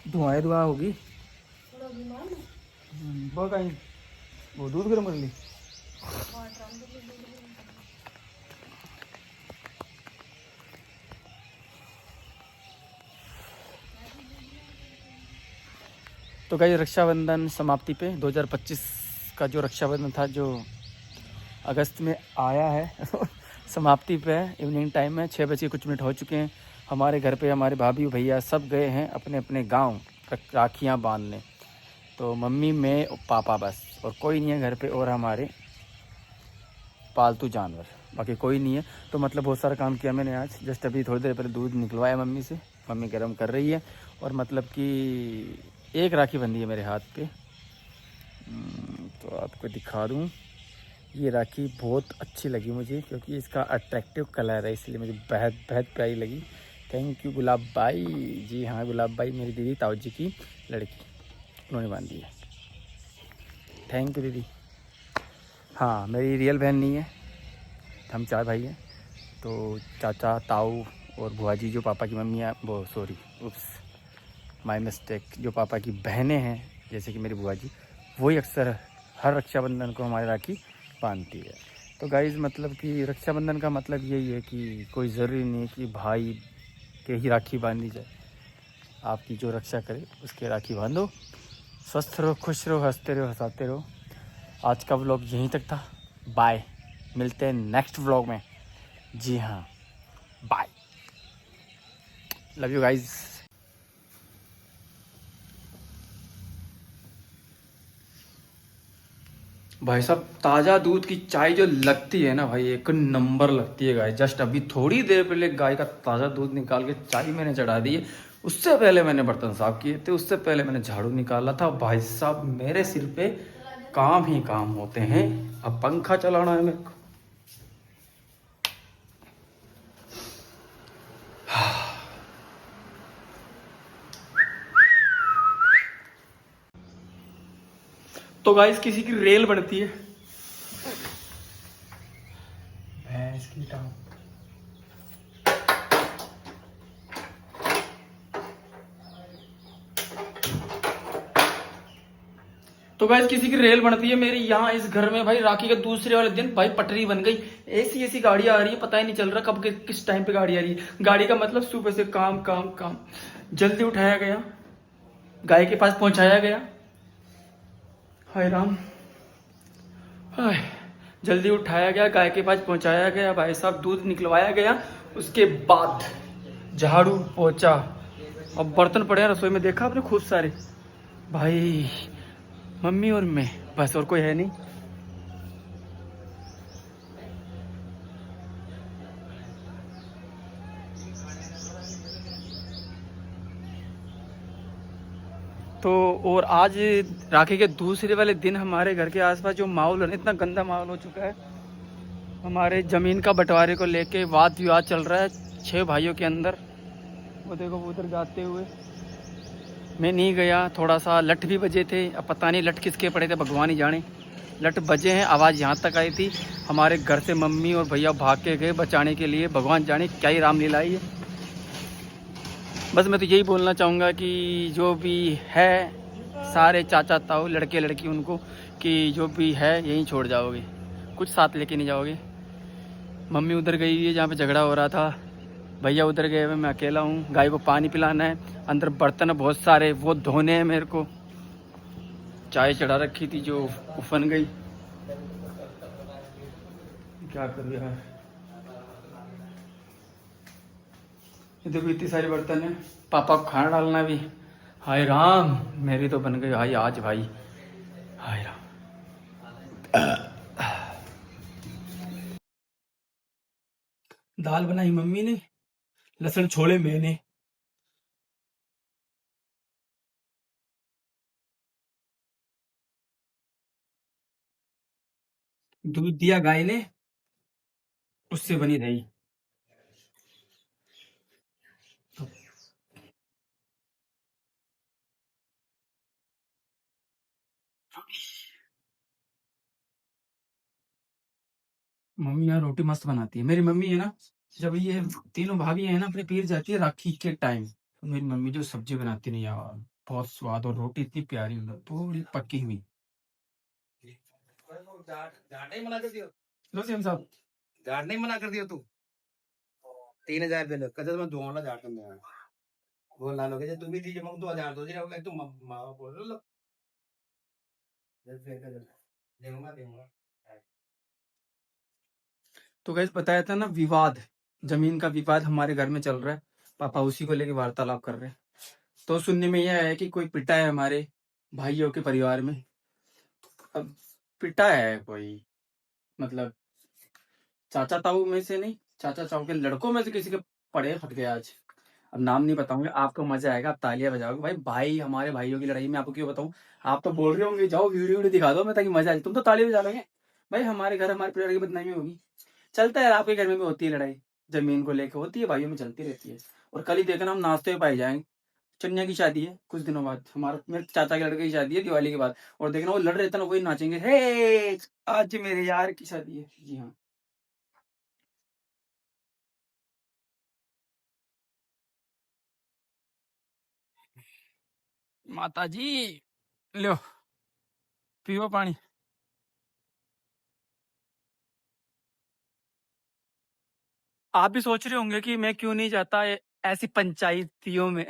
धुआं धुआं होगी। वो कहीं वो दूध गर्म कर ली। तो गाइस रक्षाबंधन समाप्ति पे 2025 का जो रक्षाबंधन था जो अगस्त में आया है समाप्ति पे है। इवनिंग टाइम में 6 बजे कुछ मिनट हो चुके हैं। हमारे घर पे हमारे भाभी भैया सब गए हैं अपने अपने गांव राखियां बांधने। तो मम्मी मैं और पापा बस, और कोई नहीं है घर पे, और हमारे पालतू जानवर, बाकी कोई नहीं है। तो मतलब बहुत सारा काम किया मैंने आज। जस्ट अभी थोड़ी देर पहले दूध निकलवाया मम्मी से, मम्मी गर्म कर रही है। और मतलब कि एक राखी बंधी है मेरे हाथ पे। तो आपको दिखा दूँ, ये राखी बहुत अच्छी लगी मुझे क्योंकि इसका अट्रैक्टिव कलर है, इसलिए मुझे बेहद बेहद प्यारी लगी। थैंक यू गुलाब भाई। जी हाँ, गुलाब भाई मेरी दीदी ताऊ जी की लड़की, उन्होंने बांधी है। थैंक यू दीदी। हाँ, मेरी रियल बहन नहीं है, हम 4 भाई हैं। तो चाचा ताऊ और बुआ जी जो पापा की मम्मी है, वो सॉरी उप्स माय मिस्टेक, जो पापा की बहनें हैं जैसे कि मेरी बुआ जी, वही अक्सर हर रक्षाबंधन को हमारी राखी बांधती है। तो गाइज़ मतलब कि रक्षाबंधन का मतलब यही है कि कोई ज़रूरी नहीं है कि भाई के ही राखी बांधी जाए। आपकी जो रक्षा करे उसके राखी बांधो। स्वस्थ रहो, खुश रहो, हंसते रहो, हंसाते रहो। आज का व्लॉग यहीं तक था। बाय, मिलते हैं नेक्स्ट व्लॉग में। जी हाँ, बाय, लव यू गाइज। भाई साहब ताज़ा दूध की चाय जो लगती है ना भाई, एक नंबर लगती है गाय। जस्ट अभी थोड़ी देर पहले गाय का ताज़ा दूध निकाल के चाय मैंने चढ़ा दी है। उससे पहले मैंने बर्तन साफ किए थे, उससे पहले मैंने झाड़ू निकाला था। भाई साहब मेरे सिर पे काम ही काम होते हैं। अब पंखा चलाना है मेरे को। तो गाइस किसी की रेल बनती है, भैंस की टांग। तो गाइस किसी की रेल बनती है मेरी यहाँ इस घर में। भाई राखी के दूसरे वाले दिन भाई पटरी बन गई। ऐसी ऐसी गाड़ी आ रही है, पता ही नहीं चल रहा कब किस टाइम पे गाड़ी आ रही है। गाड़ी का मतलब सुबह से काम काम काम। जल्दी उठाया गया, गाय के पास पहुंचाया गया। हाय राम, हाय। जल्दी उठाया गया, गाय के पास पहुंचाया गया, भाई साहब दूध निकलवाया गया। उसके बाद झाड़ू पोछा, अब बर्तन पड़े हैं रसोई में, देखा आपने खूब सारे। भाई मम्मी और मैं बस, और कोई है नहीं। तो और आज राखी के दूसरे वाले दिन हमारे घर के आसपास जो माहौल है ना, इतना गंदा माहौल हो चुका है। हमारे ज़मीन का बंटवारे को लेके वाद विवाद चल रहा है 6 भाइयों के अंदर। वो देखो वो उधर जाते हुए, मैं नहीं गया। थोड़ा सा लठ भी बजे थे, अब पता नहीं लठ किसके पड़े थे, भगवान ही जाने। लठ बजे हैं, आवाज़ यहाँ तक आई थी। हमारे घर से मम्मी और भैया भाग के गए बचाने के लिए। भगवान जाने क्या ही रामलीला है ये। बस मैं तो यही बोलना चाहूँगा कि जो भी है सारे चाचा ताऊ लड़के लड़की उनको, कि जो भी है यहीं छोड़ जाओगे, कुछ साथ लेके नहीं जाओगे। मम्मी उधर गई है जहाँ पे झगड़ा हो रहा था, भैया उधर गए हुए, मैं अकेला हूँ। गाय को पानी पिलाना है, अंदर बर्तन बहुत सारे वो धोने हैं मेरे को। चाय चढ़ा रखी थी जो उफन गई, क्या करूँ यार। इधर भी इतनी सारी बर्तन है, पापा को खाना डालना भी। हाय राम, मेरी तो बन गई भाई आज भाई। हाय राम। दाल बनाई मम्मी ने, लहसुन छोड़े मैंने। दूध दिया गाय ने, उससे बनी रही। तो मम्मी यार रोटी मस्त बनाती है मेरी मम्मी है ना। जब ये तीनों भाभी है ना अपने पीर जाती है राखी के टाइम, तो मेरी मम्मी जो सब्जी बनाती नहीं यार, बहुत स्वाद, और रोटी इतनी प्यारी, मतलब पूरी पक्की हुई। नहीं मना कर दियो लो सीएम साहब, जाट नहीं मना कर दियो तू 3000 दे लो कदर मैं दूंगा जाट में बोल ना लोगे तू भी दीजिए मग 2000 दो जी तू बोल लो देऊंगा देऊंगा। तो गाइस बताया था ना, विवाद, जमीन का विवाद हमारे घर में चल रहा है, पापा उसी को लेके वार्तालाप कर रहे हैं। तो सुनने में यह है कि कोई पिटा है हमारे भाइयों के परिवार में। अब पिटा है कोई, मतलब चाचा ताऊ में से नहीं, चाचा ताऊ के लड़कों में से किसी के पड़े फट गए आज। अब नाम नहीं बताऊंगा, आपको मजा आएगा, आप तालियां बजाओगे। भाई भाई, हमारे भाइयों की लड़ाई में आपको क्यों बताऊं? आप तो बोल रहे होंगे जाओ वीडियो वीडियो दिखा दो मैं, ताकि मजा आ जाए। तुम तो ताली बजा लोगे। भाई हमारे घर, हमारे परिवार की बदनामी होगी। चलता है, आपके घर में भी होती है लड़ाई, जमीन को लेकर होती है, भाइयों में चलती रहती है। और कल ही देखना, हम नाचते हुए पाए जाएंगे। चन्या की शादी है कुछ दिनों बाद, हमारा मेरे चाचा के लड़के की शादी है दिवाली के बाद, और देखना वो लड़ रहे थे ना, वही नाचेंगे, हे आज मेरे यार की शादी है। जी हाँ। माता जी, लो पियो पानी। आप भी सोच रहे होंगे कि मैं क्यों नहीं जाता ऐसी पंचायतियों में।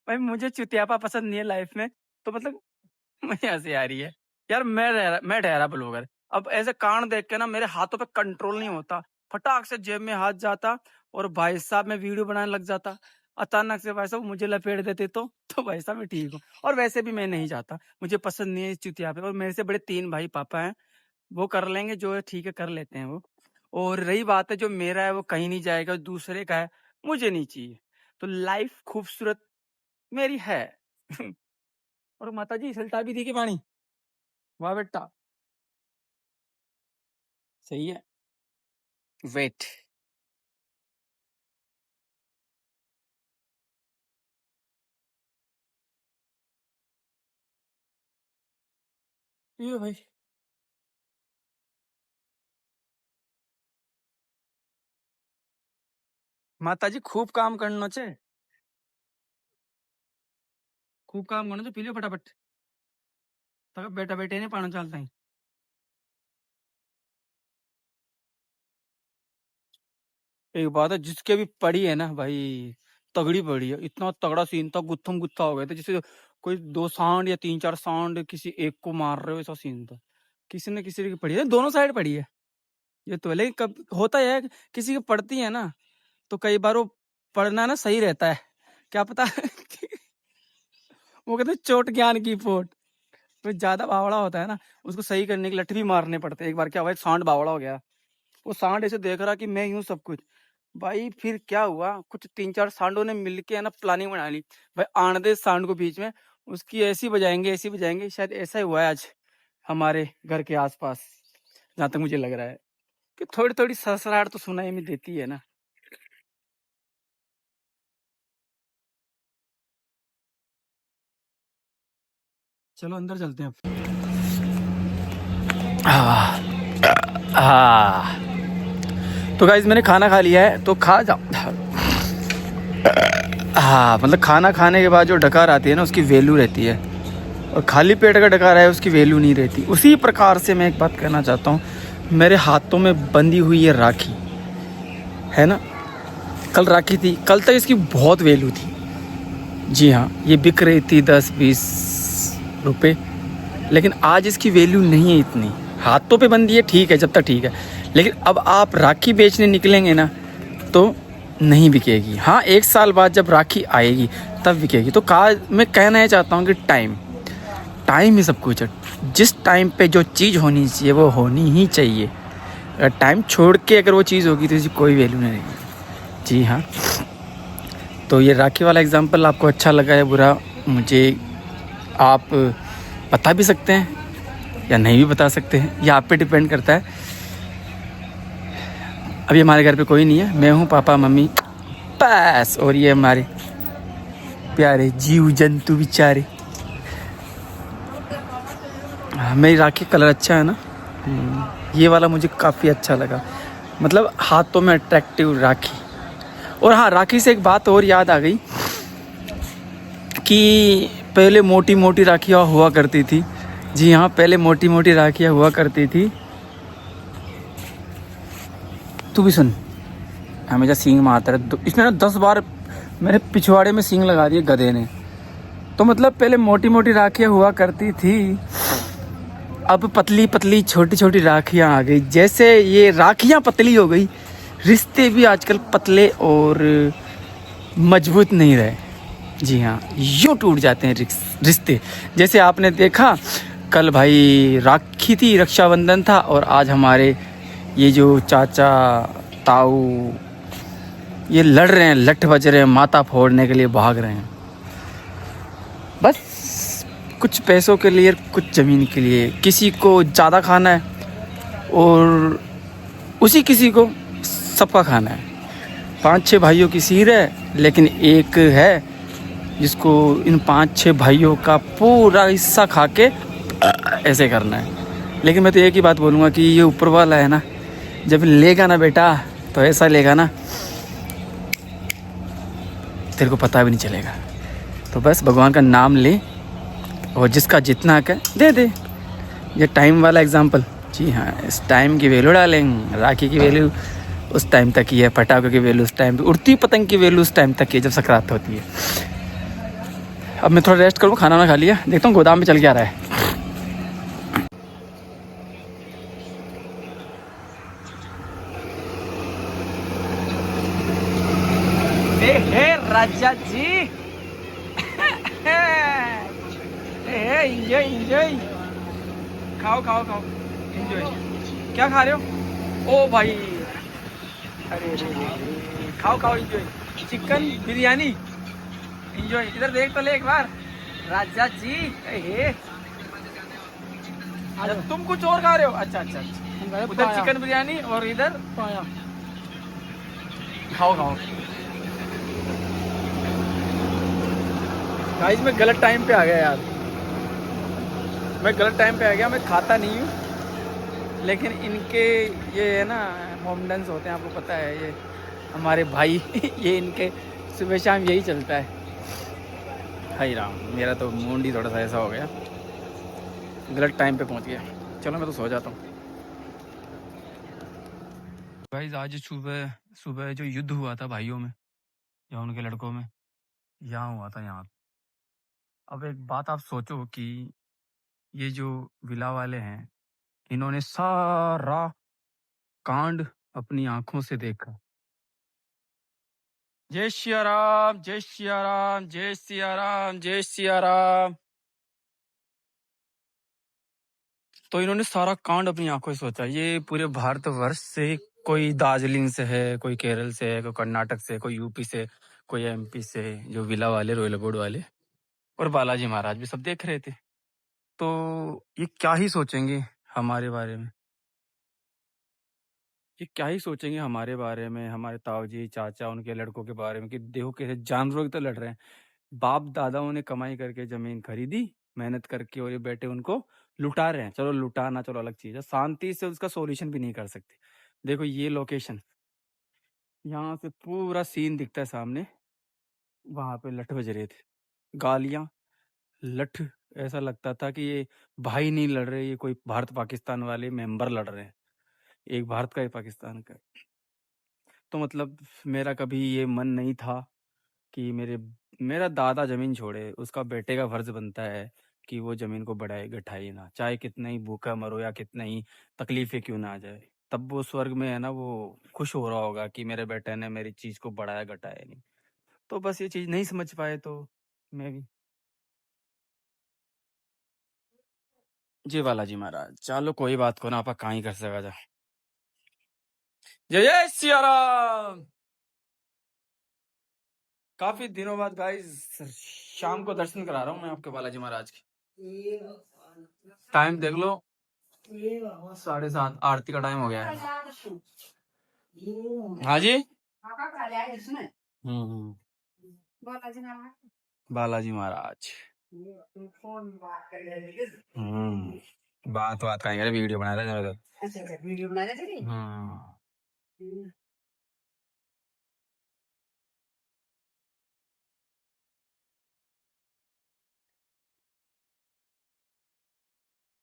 भाई मुझे चुतियापा पसंद नहीं है लाइफ में, तो मतलब मुझे हंसी आ रही है। यार मैं ठहरा ब्लॉगर, अब ऐसे कांड देख के ना मेरे हाथों पे कंट्रोल नहीं होता, फटाक से जेब में हाथ जाता, और भाई साहब मैं वीडियो बनाने लग जाता। अचानक से भाई साहब मुझे लपेट देते तो भाई साहब मैं ठीक हूँ। और वैसे भी मैं नहीं जाता, मुझे पसंद नहीं है इस चुतिया पे। और मेरे से बड़े 3 भाई पापा हैं, वो कर लेंगे जो है, ठीक है कर लेते हैं वो। और रही बात है जो मेरा है वो कहीं नहीं जाएगा, दूसरे का है, मुझे नहीं चाहिए। तो लाइफ खूबसूरत मेरी है। और माता जी सल्टा भी दी के पानी, वाह बेटा, सही है। वेट, ये भाई माता जी खूब काम करना चाहिए, खूब काम करना चाहिए, पी लो फटाफट, तक बेटा बेटे ने पाना चलता है। एक बात है, जिसके भी पड़ी है ना भाई, तगड़ी पड़ी है, इतना तगड़ा सीन था, गुत्थम गुत्था हो गया था, जैसे कोई 2 सांड या 3-4 सांड किसी एक को मार रहे हो, ऐसा सीन था। किसी ने किसी की पड़ी है, दोनों साइड पड़ी है ये तो। लेकिन कब होता है किसी की पड़ती है ना, तो कई बार वो पढ़ना ना सही रहता है, क्या पता। वो कहते हैं चोट ज्ञान की पोट। तो ज्यादा बावड़ा होता है ना, उसको सही करने के लठ भी मारने पड़ते हैं। एक बार क्या हुआ, एक सांड बावड़ा हो गया, वो सांड ऐसे देख रहा कि मैं यूं सब कुछ। भाई फिर क्या हुआ, कुछ 3-4 सांडों ने मिलके है ना प्लानिंग बना ली, भाई आन दे सांड को बीच में, उसकी ऐसी बजाएंगे ऐसी बजाएंगे। शायद ऐसा ही हुआ है आज हमारे घर के आसपास, जहां तक मुझे लग रहा है कि थोड़ी थोड़ी ससराहट तो सुनाई में देती है ना। चलो अंदर चलते हैं अब। तो गाइज मैंने खाना खा लिया है, तो खा जाओ। हाँ, मतलब खाना खाने के बाद जो डकार आती है ना, उसकी वैल्यू रहती है, और खाली पेट का डकार है उसकी वैल्यू नहीं रहती। उसी प्रकार से मैं एक बात कहना चाहता हूँ, मेरे हाथों में बंधी हुई ये राखी है ना, कल राखी थी, कल तक इसकी बहुत वैल्यू थी। जी हाँ, ये बिक रही थी 10-20 रुपये, लेकिन आज इसकी वैल्यू नहीं है इतनी। हाथों पे बंदी है, ठीक है, जब तक ठीक है, लेकिन अब आप राखी बेचने निकलेंगे ना तो नहीं बिकेगी। हाँ, 1 साल बाद जब राखी आएगी तब बिकेगी। तो मैं कहना चाहता हूँ कि टाइम ही सब कुछ है। जिस टाइम पे जो चीज़ होनी चाहिए वो होनी ही चाहिए। अगर टाइम छोड़ के अगर वो चीज़ होगी तो इसकी कोई वैल्यू नहीं रहेगी। जी हाँ, तो ये राखी वाला एग्जांपल आपको अच्छा लगा है बुरा, मुझे आप बता भी सकते हैं या नहीं भी बता सकते हैं, ये आप पे डिपेंड करता है। अभी हमारे घर पे कोई नहीं है, मैं हूँ, पापा मम्मी बस, और ये हमारे प्यारे जीव जंतु बेचारे। मेरी राखी कलर अच्छा है ना, ये वाला मुझे काफ़ी अच्छा लगा, मतलब हाथों में अट्रैक्टिव राखी। और हाँ, राखी से एक बात और याद आ गई कि पहले मोटी मोटी राखियाँ हुआ करती थी। जी हाँ, पहले मोटी मोटी राखियाँ हुआ करती थी। तू भी सुन, हमेशा सींग मारता है। तो इसने ना 10 बार मेरे पिछवाड़े में सींग लगा दिए गधे ने। तो मतलब पहले मोटी मोटी राखियाँ हुआ करती थी, अब पतली पतली छोटी छोटी राखियाँ आ गई। जैसे ये राखियाँ पतली हो गई, रिश्ते भी आजकल पतले और मजबूत नहीं रहे। जी हाँ, यूँ टूट जाते हैं रिश्ते। जैसे आपने देखा, कल भाई राखी थी, रक्षाबंधन था, और आज हमारे ये जो चाचा ताऊ ये लड़ रहे हैं, लठ बज रहे हैं, माथा फोड़ने के लिए भाग रहे हैं। बस कुछ पैसों के लिए, कुछ ज़मीन के लिए। किसी को ज़्यादा खाना है और उसी किसी को सबका खाना है। 5-6 भाइयों की सिर है, लेकिन एक है जिसको इन 5-6 भाइयों का पूरा हिस्सा खा के ऐसे करना है। लेकिन मैं तो एक ही बात बोलूँगा कि ये ऊपर वाला है ना, जब लेगा ना बेटा, तो ऐसा लेगा ना तेरे को पता भी नहीं चलेगा। तो बस भगवान का नाम ले और जिसका जितना हक है दे दे। ये टाइम वाला एग्जाम्पल। जी हाँ, इस टाइम की वैल्यू डालेंगे। राखी की वैल्यू उस टाइम तक ही है, पटाखों की वैल्यू उस टाइम पे, उड़ती पतंग की वैल्यू उस टाइम तक ही है जब संक्रांत होती है। अब मैं थोड़ा रेस्ट करूँ, खाना ना खा लिया, देखता हूँ गोदाम में चल के आ रहा है। राजा जी एंजॉय एंजॉय, खाओ खाओ खाओ, एंजॉय। क्या खा रहे हो? ओ भाई, अरे खाओ खाओ, एंजॉय। Chicken biryani, enjoy. इधर देख तो ले एक बार, राजा जी। हे तुम कुछ और खा रहे हो? अच्छा अच्छा अच्छा, उधर चिकन बिरयानी और इधर पाया। खाओ खाओ। गाइस मैं गलत टाइम पे आ गया यार, मैं गलत टाइम पे आ गया। मैं खाता नहीं हूँ, लेकिन इनके ये है ना मोमडन्स होते हैं, आपको पता है, ये हमारे भाई ये इनके सुबह शाम यही चलता है। हाय राम, मेरा तो मूड ही थोड़ा सा ऐसा हो गया, गलत टाइम पे पहुँच गया। चलो मैं तो सो जाता हूँ। गाइस आज सुबह सुबह जो युद्ध हुआ था भाइयों में या उनके लड़कों में, यहाँ हुआ था यहाँ। अब एक बात आप सोचो कि ये जो विला वाले हैं, इन्होंने सारा कांड अपनी आंखों से देखा। जय सिया राम, जय सिया राम, जय सिया राम, जय सिया राम। तो इन्होंने सारा कांड अपनी आंखों से सोचा। ये पूरे भारतवर्ष से, कोई दार्जिलिंग से है, कोई केरल से है, कोई कर्नाटक से, कोई यूपी से, कोई एमपी से, जो विला वाले, रॉयल अबोर्ड वाले और बालाजी महाराज भी सब देख रहे थे। तो ये क्या ही सोचेंगे हमारे बारे में, ये क्या ही सोचेंगे हमारे बारे में, हमारे ताऊ जी, चाचा, उनके लड़कों के बारे में, कि देखो कैसे जानवरों की तो लड़ रहे हैं। बाप दादाओं ने कमाई करके जमीन खरीदी, मेहनत करके, और ये बेटे उनको लुटा रहे हैं। चलो लुटाना, चलो अलग चीज है, शांति से उसका सॉल्यूशन भी नहीं कर सकते। देखो ये लोकेशन, यहाँ से पूरा सीन दिखता है सामने। वहां पे लठ बज रहे थे, गालियां, लठ। ऐसा लगता था कि ये भाई नहीं लड़ रहे, ये कोई भारत पाकिस्तान वाले मेंबर लड़ रहे हैं, एक भारत का एक पाकिस्तान का। तो मतलब मेरा कभी ये मन नहीं था कि मेरा दादा जमीन छोड़े, उसका बेटे का फर्ज बनता है कि वो जमीन को बढ़ाए घटाए ना, चाहे कितना ही भूखा मरो या कितना ही तकलीफें क्यों ना आ जाए। तब वो स्वर्ग में है ना, वो खुश हो रहा होगा कि मेरे बेटे ने मेरी चीज को बढ़ाया घटाया नहीं। तो बस ये चीज नहीं समझ पाए, तो मैं भी। जी बालाजी महाराज, चलो कोई बात को ना, आप कहाँ ही कर सका जा। जय जय सिया राम। काफी दिनों बाद गाइस शाम को दर्शन करा रहा हूँ मैं आपके बालाजी महाराज की। टाइम देख लो, 7:30 आरती का टाइम हो गया है। हाँ जी। बालाजी महाराज। बात बात का वीडियो बना रहे थे। हाँ।